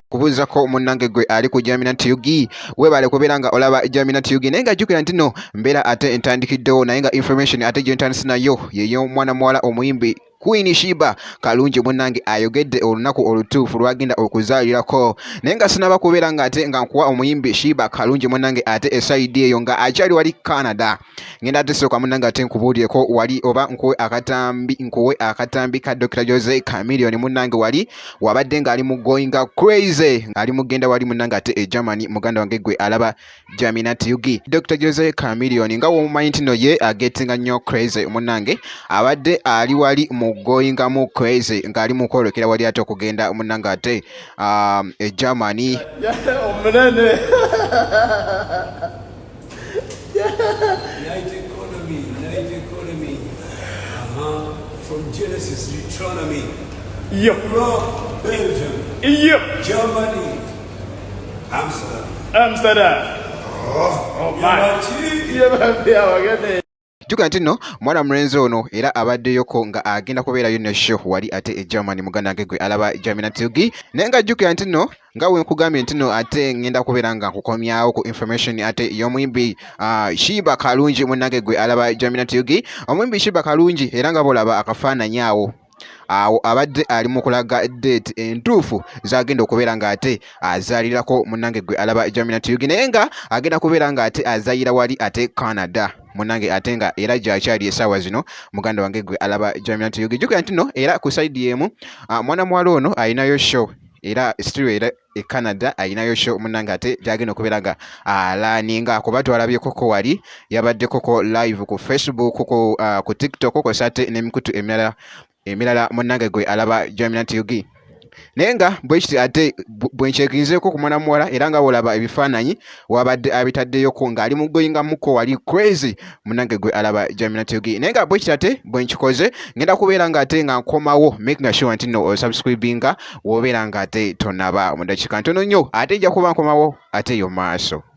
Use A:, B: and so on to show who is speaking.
A: kubuuza ko munnange gwe ali ku Nutty weebale kubeera nga olaba Nutty naye nga jjukira nti nno mbeera ate entandikiddewo naye nga information ate gye ntandise nayo yeyo mwana muwala omuyimbi Wuuno Sheebah kalungi munnange ayogedde olunaku olutuufu lwagenda okuzaalirako naye nga sinaba kubeera nga ate nga nkuwa omuyimbi Sheebah kalungi munnange ate esayidi eyo nga akyali wali Canada ngenda ate sooka munnange ate nkubuulyeko wali oba nkuwe akatambi ka Dr. Jose Chameleone munnange wali wabadde ng'ali mu going crazy ng'ali mugenda wali munnange ate e Germany muganda wange gwe alaba Nutty Dr. Jose Chameleone nga womumanyi nti no ye agetinga nnyo crazy munnange abadde ali wali mu going mu crazy ng'ali mu kwolekera wali ate okugenda munnange ate e Germany
B: omunene Night economy. From Genesis, Deuteronomy. Yep. Europe, Belgium. Yep. Germany. Amsterdam. Oh my.
A: Jjukira nti nno mwana mulenzi ono era abaddeyoko nga agenda kubeerayo ne show wali ate e Germany muganda wange gwe alaba Nutty naye nga jjukira nti nno nga we nkugambye nti nno ate ngenda kubeera nga nkukomyawo ku information ate y'omuyimbi Sheebah kalungi munnange gwe alaba Nutty omuyimbi Sheebah kalungi era nga bolaba akafaananyi awo abadde ali mu kulaga date entuufu zagenda okubeera nga ate azaalirako munnange gwe alaba Nutty naye nga agenda kubeera nga ate azaalira wali ate Canada munnange ate nga era gy'akyali essaawa zino muganda wange gwe alaba Nutty jjukira nti nno era ku sayidi emu mwana muwala ono ayinayo show era still era e Canada ayinayo show munnange ate gyagenda okubeera nga alaninga kuba twalabyekoko wali yabaddekoko live ku Facebook ku TikTok kw'ossa ate n'emikutu emirala munnange gwe alaba Nutty naye nga bwe kiti ate bwe nkyekinzeeko ku mwana muwala era nga wolaba ebifaananyi wabadde abitaddeyoko ng'ali mu goyingamuko wali crazy munnange gwe alaba Nutty naye nga bwe kiti ate bwe nkikoze ngenda kubeera nga ate nga nkomawo making sure nti nno osubscribinga w'obeera nga ate tonaba mu dakiika ntono nnyo ate nja kuba nkomawo ate yo maaso.